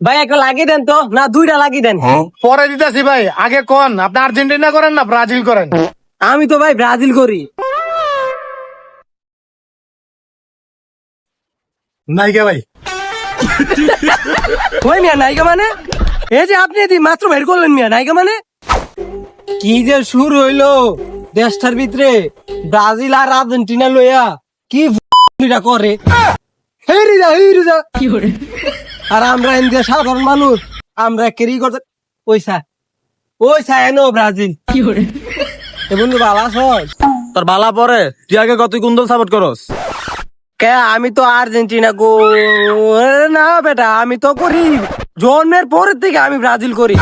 ভাই একটা লাগিয়ে দেন তো, না দুইটা লাগিয়ে দেন। পরে দিতেছি ভাই, আগে কোন আপনি আর্জেন্টিনা করেন না ব্রাজিল করেন? আমি তো ভাই ব্রাজিল করি। নাইকা ভাই। ওই মিয়া নায়িকা মানে, এই যে আপনি এদি মাত্র বের করলেন মিয়া নায়িকা মানে। কি যে সুর হইলো দেশটার ভিতরে, ব্রাজিল আর আর্জেন্টিনা লইয়া কি করে। হেই রিজা আর আমরা ইন্ডিয়া সাধারণ মানুষ, আমরা কেরি করতে ওইসা এনো ব্রাজিল এ বন্ধু বালা সস। তোর বালা পরে তুই আগে কত কুন্দল সাপোর্ট করস? কে আমি তো আর্জেন্টিনা গো না বেটা, আমি তো করি জন্মের পরের থেকে আমি ব্রাজিল করি।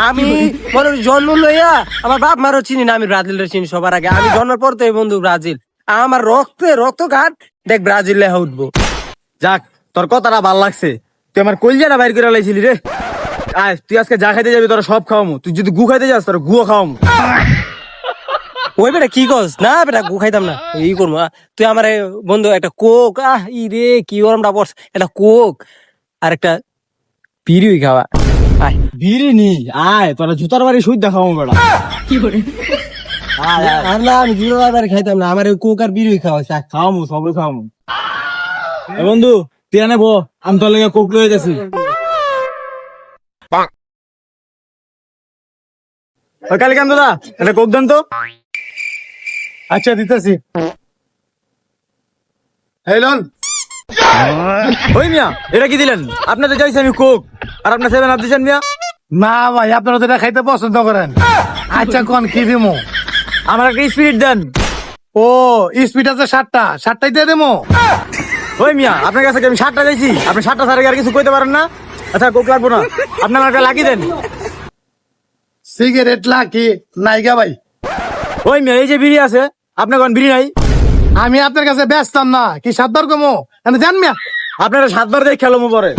আমি মনে করি জন্ম লইয়া আমার বাপ মারও চিনি না, আমি ব্রাজিলের চিনি সবার আগে। আমি জন্মের পর থেকে বন্ধু ব্রাজিল, আমার রক্ত ঘাট দেখ ব্রাজিল লেখা উঠবো। যাক, তোর কথাটা ভাল লাগছে। তুই আমার কলজাটা বাইর করে লাইছিলি রে। আয় তুই আজকে যা খাইতে যাবি তোরা সব খাওয়ামু। তুই যদি গু খাইতে যাস তোর গুয়া খাওয়ামু। ওই বেটা কি কস? না বেটা গু খাইতাম না, এই করবো। তুই আমার বন্ধু একটা কোক, ই রে কি গরমটা পড়ছে, একটা কোক আর একটা পিড়ি খাওয়া। আয় বিড়ি নি আয়, তোরা জুতার বাড়ি সুই দেখাবো বেড়া। আর না, আমি জুড়ে খাইতাম না, আমার কোক আর বিড়ি খাওয়া। খাওয়ামু, সবই খাওয়ামু। এ বন্ধু তুই আনে বো, আমি তোর লেগে কোক লয়ে গেছি। কালি কান দাদা এটা কোক দেন তো। আচ্ছা দিতেছি। এই লন। ওই মিয়া এটা কি দিলেন? আপনাদের চাইছি আমি কোক, আর আপনার 7 আপ দিচ্ছেন মিয়া। না ভাই, আপনারা তো এটা খাইতে পছন্দ করেন। আচ্ছা কোন কি দিমু? আমার একটা স্পিরিট দেন। ও স্পিড আছে 7টাই দিয়ে দেবো। ওই মিয়া আপনার কাছে কি আমি 7টা চাইছি? আপনি 7টা ছাড়া আর কিছু কইতে পারেন না? আচ্ছা কোক লাগবো না, আপনি আমার একটা লাগিয়ে দেন। সিগারেট লাকি নাইকা ভাই। ওই মিয়া এই যে বিড়ি আছে, আপনার কোন বিড়ি নাই? আমি আপনার কাছে ব্যস্তাম না, কি 7বার কমো আমি জান মিয়া। আপনারা 7বার দিয়ে খেলো পরে।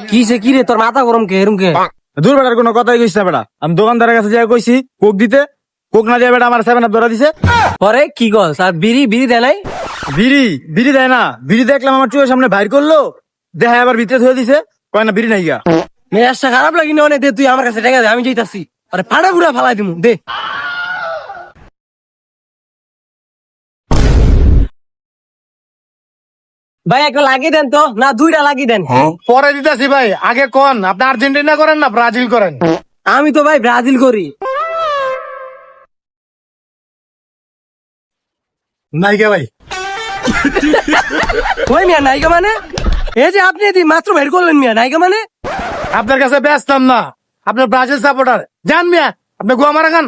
কিসে কি রে, তোর মাথা গরম কে এরম কে? দূর বেটার কোনো কথাই কইস না বেটা। আমি দোকানদারের কাছে যাই কইছি কোক দিতে, কোক না দিয়ে বেটা আমার 7 আপ ধরা দিছে। পরে কি কস? আর বিড়ি দেয় নাই? বিড়ি দেয় না। বিড়ি দেখলাম আমার চোখের সামনে বাইর করলো, দেখায় আবার ভিতরে ধুয়ে দিছে, কয় না বিড়ি নাই গা। মেজাজটা খারাপ লাগি না অনেক, দে তুই আমার কাছে টাকা দে, আমি যাইতাছি। আরে ফাড়া ফুড়া ফালাই দিমু, দে। ভাই একটা লাগিয়ে দেন তো, না দুইটা লাগিয়ে দেন। পরে দিতেছি ভাই, আগে কোন আপনি আর্জেন্টিনা করেন না ব্রাজিল করেন? আমি তো ভাই ব্রাজিল করি। নাইকা ভাই। ওই মিয়া নায়িকা মানে, এই যে আপনি এদি মাত্র বের করলেন মিয়া নায়িকা মানে। আপনার কাছে ব্যস্তাম না, আপনার ব্রাজিল সাপোর্টার জান মিয়া। আপনি গোয়া মারা খান।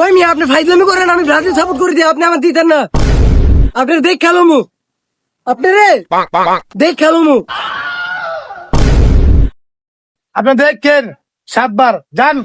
ওই মিয়া আপনি ফাইজলামি করেন, আমি ব্রাজিল সাপোর্ট করে দিই, আপনি আমার দিতেন না। আপনার দেখ খেলো মু, আপনি রে দেখ খেলো মু। আপনি দেখেন 7বার যান।